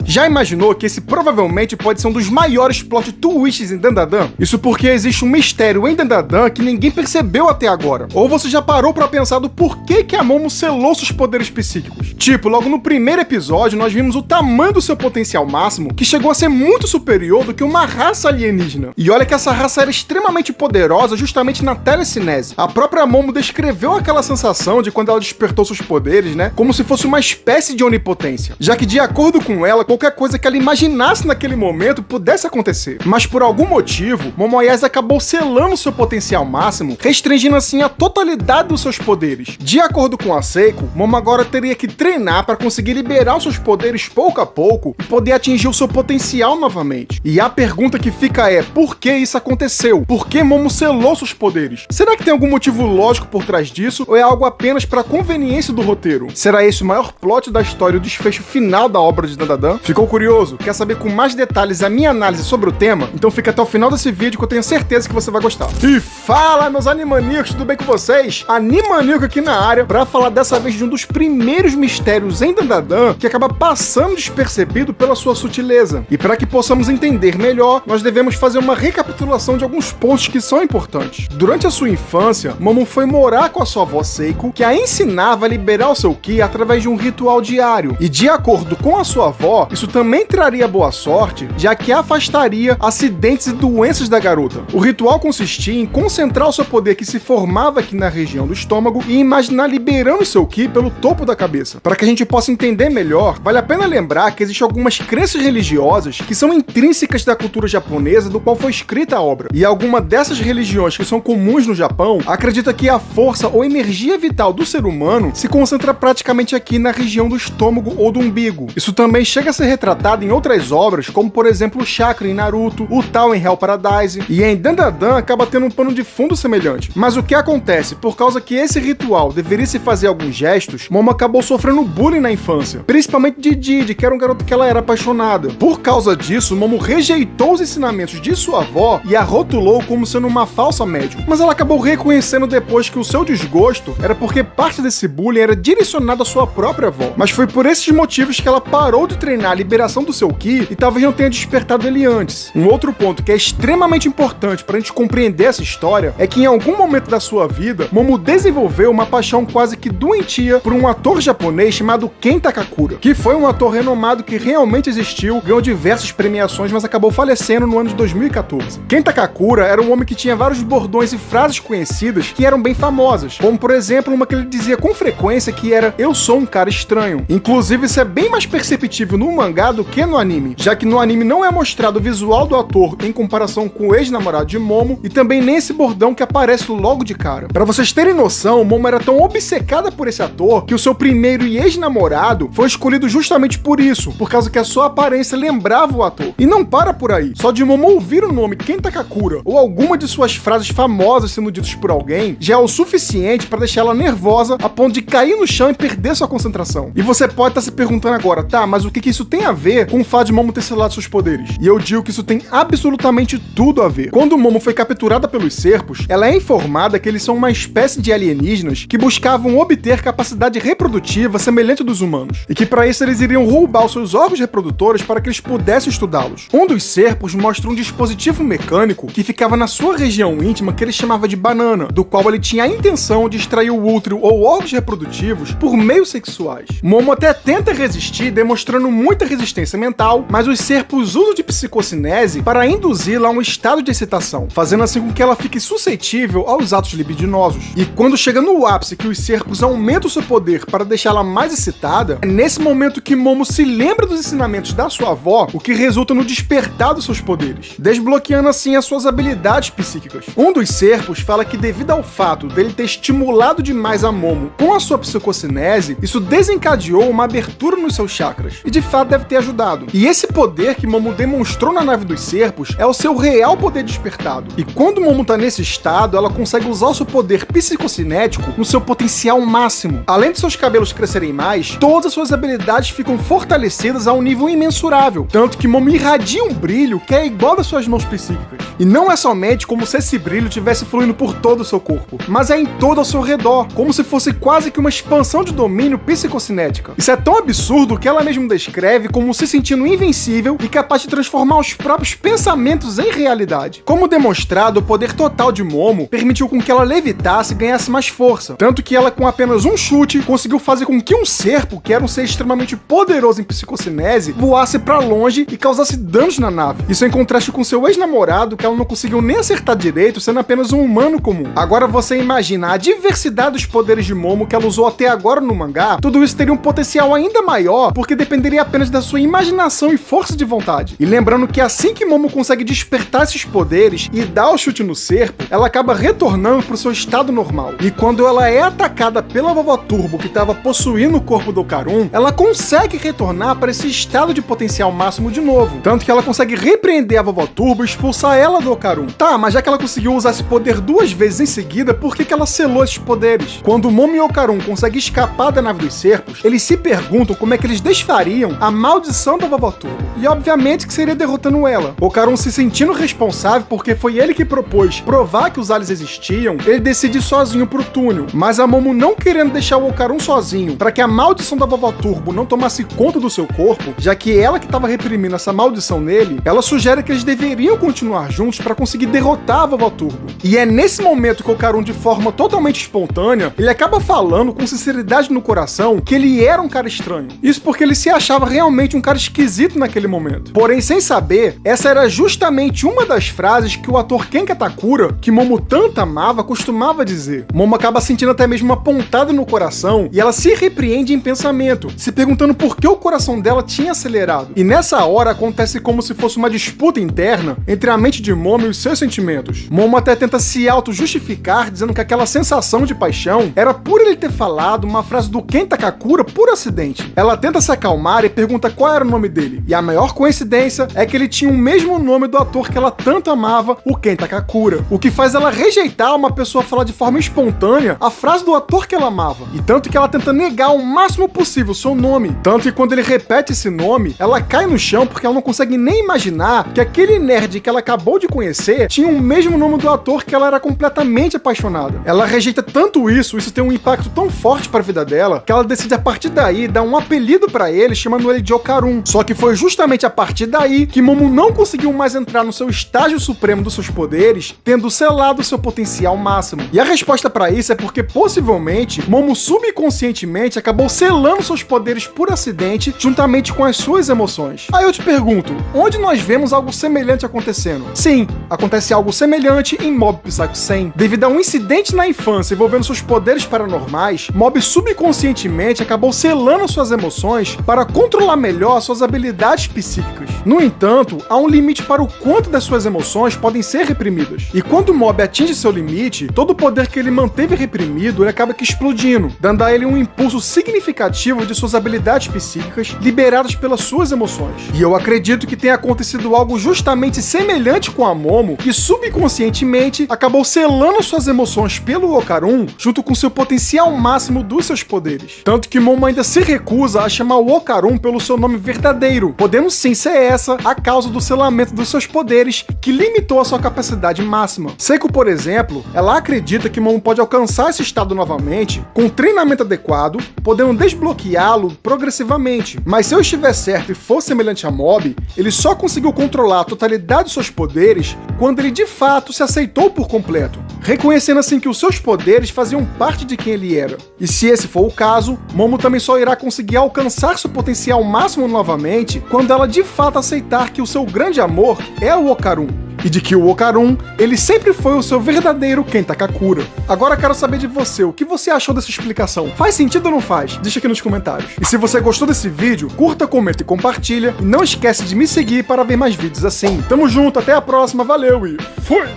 Já imaginou que esse provavelmente pode ser um dos maiores plot twists em Dandadan? Isso porque existe um mistério em Dandadan que ninguém percebeu até agora. Ou você já parou pra pensar do porquê que a Momo selou seus poderes psíquicos? Tipo, logo no primeiro episódio nós vimos o tamanho do seu potencial máximo, que chegou a ser muito superior do que uma raça alienígena. E olha que essa raça era extremamente poderosa justamente na telecinese. A própria Momo descreveu aquela sensação de quando ela despertou seus poderes, né, como se fosse uma espécie de onipotência, já que de acordo com ela, qualquer coisa que ela imaginasse naquele momento pudesse acontecer. Mas por algum motivo, Momoyase acabou selando seu potencial máximo, restringindo assim a totalidade dos seus poderes. De acordo com a Seiko, Momo agora teria que treinar para conseguir liberar os seus poderes pouco a pouco e poder atingir o seu potencial novamente. E a pergunta que fica é, por que isso aconteceu? Por que Momo selou seus poderes? Será que tem algum motivo lógico por trás disso ou é algo apenas para conveniência do roteiro? Será esse o maior plot da história e o desfecho final da obra de Dandadan? Ficou curioso? Quer saber com mais detalhes a minha análise sobre o tema? Então fica até o final desse vídeo que eu tenho certeza que você vai gostar. E fala, meus animaníacos, tudo bem com vocês? Animaníaco aqui na área para falar dessa vez de um dos primeiros mistérios em Dandadan que acaba passando despercebido pela sua sutileza. E para que possamos entender melhor, nós devemos fazer uma recapitulação de alguns pontos que são importantes. Durante a sua infância, Momo foi morar com a sua avó Seiko, que a ensinava a liberar o seu ki através de um ritual diário. E de acordo com a sua avó, isso também traria boa sorte, já que afastaria acidentes e doenças da garota. O ritual consistia em concentrar o seu poder que se formava aqui na região do estômago e imaginar liberando o seu ki pelo topo da cabeça. Para que a gente possa entender melhor, vale a pena lembrar que existem algumas crenças religiosas que são intrínsecas da cultura japonesa do qual foi escrita a obra. E alguma dessas religiões que são comuns no Japão acredita que a força ou energia vital do ser humano se concentra praticamente aqui na região do estômago ou do umbigo. Isso também chega a ser retratado em outras obras, como por exemplo o chakra em Naruto, o Tao em Hell Paradise, e em Dandadan acaba tendo um pano de fundo semelhante. Mas o que acontece? Por causa que esse ritual deveria se fazer alguns gestos, Momo acabou sofrendo bullying na infância, principalmente de Didi, que era um garoto que ela era apaixonada. Por causa disso, Momo rejeitou os ensinamentos de sua avó e a rotulou como sendo uma falsa médium. Mas ela acabou reconhecendo depois que o seu desgosto era porque parte desse bullying era direcionado à sua própria avó. Mas foi por esses motivos que ela parou de treinar a liberação do seu ki e talvez não tenha despertado ele antes. Um outro ponto que é extremamente importante para a gente compreender essa história é que em algum momento da sua vida, Momo desenvolveu uma paixão quase que doentia por um ator japonês chamado Ken Takakura, que foi um ator renomado que realmente existiu, ganhou diversas premiações, mas acabou falecendo no ano de 2014. Ken Takakura era um homem que tinha vários bordões e frases conhecidas que eram bem famosas, como por exemplo uma que ele dizia com frequência que era "eu sou um cara estranho". Inclusive isso é bem mais perceptível no mangá do que no anime, já que no anime não é mostrado o visual do ator em comparação com o ex-namorado de Momo e também nem esse bordão que aparece logo de cara. Pra vocês terem noção, Momo era tão obcecada por esse ator que o seu primeiro e ex-namorado foi escolhido justamente por isso, por causa que a sua aparência lembrava o ator. E não para por aí, só de Momo ouvir o nome Ken Takakura ou alguma de suas frases famosas sendo ditas por alguém, já é o suficiente para deixar ela nervosa a ponto de cair no chão e perder sua concentração. E você pode estar se perguntando agora, tá, mas o que isso tem a ver com o fato de Momo ter selado seus poderes? E eu digo que isso tem absolutamente tudo a ver. Quando Momo foi capturada pelos serpos, ela é informada que eles são uma espécie de alienígenas que buscavam obter capacidade reprodutiva semelhante dos humanos, e que para isso eles iriam roubar os seus órgãos reprodutores para que eles pudessem estudá-los. Um dos serpos mostra um dispositivo mecânico que ficava na sua região íntima que ele chamava de banana, do qual ele tinha a intenção de extrair o útero ou órgãos reprodutivos por meios sexuais. Momo até tenta resistir, demonstrando muita resistência mental, mas os serpos usam de psicocinese para induzi-la a um estado de excitação, fazendo assim com que ela fique suscetível aos atos libidinosos. E quando chega no ápice que os serpos aumentam o seu poder para deixá-la mais excitada, é nesse momento que Momo se lembra dos ensinamentos da sua avó, o que resulta no despertar dos seus poderes, desbloqueando assim as suas habilidades psíquicas. Um dos serpos fala que devido ao fato dele ter estimulado demais a Momo com a sua psicocinese, isso desencadeou uma abertura nos seus chakras, e de fato deve ter ajudado. E esse poder que Momo demonstrou na nave dos serpos é o seu real poder despertado. E quando Momo tá nesse estado, ela consegue usar o seu poder psicocinético no seu potencial máximo. Além de seus cabelos crescerem mais, todas as suas habilidades ficam fortalecidas a um nível imensurável, tanto que Momo irradia um brilho que é igual das suas mãos psíquicas. E não é somente como se esse brilho estivesse fluindo por todo o seu corpo, mas é em todo ao seu redor, como se fosse quase que uma expansão de domínio psicocinética. Isso é tão absurdo que ela mesma descreve descreve como se sentindo invencível e capaz de transformar os próprios pensamentos em realidade. Como demonstrado, o poder total de Momo permitiu com que ela levitasse e ganhasse mais força, tanto que ela, com apenas um chute, conseguiu fazer com que um serpo, que era um ser extremamente poderoso em psicocinese, voasse pra longe e causasse danos na nave. Isso em contraste com seu ex-namorado, que ela não conseguiu nem acertar direito, sendo apenas um humano comum. Agora você imagina a diversidade dos poderes de Momo que ela usou até agora no mangá. Tudo isso teria um potencial ainda maior, porque dependeria apenas da sua imaginação e força de vontade. E lembrando que assim que Momo consegue despertar esses poderes e dar o chute no serpo, ela acaba retornando pro seu estado normal. E quando ela é atacada pela Vovó Turbo, que estava possuindo o corpo do Okarun, ela consegue retornar para esse estado de potencial máximo de novo. Tanto que ela consegue repreender a Vovó Turbo e expulsar ela do Okarun. Tá, mas já que ela conseguiu usar esse poder 2 vezes em seguida, por que ela selou esses poderes? Quando Momo e Okarun conseguem escapar da nave dos serpos, eles se perguntam como é que eles desfariam a maldição da Vovó Turbo. E obviamente que seria derrotando ela. Okarun, se sentindo responsável porque foi ele que propôs provar que os aliens existiam, ele decide ir sozinho pro túnel. Mas a Momo, não querendo deixar o Okarun sozinho para que a maldição da Vovó Turbo não tomasse conta do seu corpo, já que ela que estava reprimindo essa maldição nele, ela sugere que eles deveriam continuar juntos para conseguir derrotar a Vovó Turbo. E é nesse momento que o Okarun, de forma totalmente espontânea, ele acaba falando com sinceridade no coração que ele era um cara estranho. Isso porque ele se achava realmente um cara esquisito naquele momento. Porém, sem saber, essa era justamente uma das frases que o ator Ken Katakura, que Momo tanto amava, costumava dizer. Momo acaba sentindo até mesmo uma pontada no coração e ela se repreende em pensamento, se perguntando por que o coração dela tinha acelerado. E nessa hora acontece como se fosse uma disputa interna entre a mente de Momo e os seus sentimentos. Momo até tenta se auto-justificar, dizendo que aquela sensação de paixão era por ele ter falado uma frase do Ken Takakura por acidente. Ela tenta se acalmar e pergunta qual era o nome dele. E a maior coincidência é que ele tinha o mesmo nome do ator que ela tanto amava, o Ken Takakura. O que faz ela rejeitar uma pessoa falar de forma espontânea a frase do ator que ela amava. E tanto que ela tenta negar o máximo possível seu nome. Tanto que quando ele repete esse nome, ela cai no chão porque ela não consegue nem imaginar que aquele nerd que ela acabou de conhecer tinha o mesmo nome do ator que ela era completamente apaixonada. Ela rejeita tanto isso tem um impacto tão forte para a vida dela, que ela decide a partir daí dar um apelido para ele, chamando ele de Okarun. Só que foi justamente a partir daí que Momo não conseguiu mais entrar no seu estágio supremo dos seus poderes, tendo selado seu potencial máximo. E a resposta para isso é porque possivelmente Momo subconscientemente acabou selando seus poderes por acidente, juntamente com as suas emoções. Aí eu te pergunto, onde nós vemos algo semelhante acontecendo? Sim, acontece algo semelhante em Mob Psycho 100. Devido a um incidente na infância envolvendo seus poderes paranormais, Mob subconscientemente acabou selando suas emoções para controlar melhor suas habilidades psíquicas. No entanto, há um limite para o quanto das suas emoções podem ser reprimidas. E quando Mob atinge seu limite, todo o poder que ele manteve reprimido, ele acaba que explodindo, dando a ele um impulso significativo de suas habilidades psíquicas liberadas pelas suas emoções. E eu acredito que tenha acontecido algo justamente semelhante com a Momo, que subconscientemente acabou selando suas emoções pelo Okarun, junto com seu potencial máximo dos seus poderes. Tanto que Momo ainda se recusa a chamar o Okarun pelo seu nome verdadeiro, podendo sim ser essa a causa do selamento dos seus poderes, que limitou a sua capacidade máxima. Seiko, por exemplo, ela acredita que Momo pode alcançar esse estado novamente com treinamento adequado, podendo desbloqueá-lo progressivamente. Mas se eu estiver certo e for semelhante a Mob, ele só conseguiu controlar a totalidade de seus poderes quando ele de fato se aceitou por completo, reconhecendo assim que os seus poderes faziam parte de quem ele era. E se esse for o caso, Momo também só irá conseguir alcançar seu potencial máximo novamente quando ela de fato aceitar que o seu grande amor é o Okarun. E de que o Okarun, ele sempre foi o seu verdadeiro Ken Takakura. Agora quero saber de você, o que você achou dessa explicação? Faz sentido ou não faz? Deixa aqui nos comentários. E se você gostou desse vídeo, curta, comenta e compartilha. E não esquece de me seguir para ver mais vídeos assim. Tamo junto, até a próxima, valeu e fui!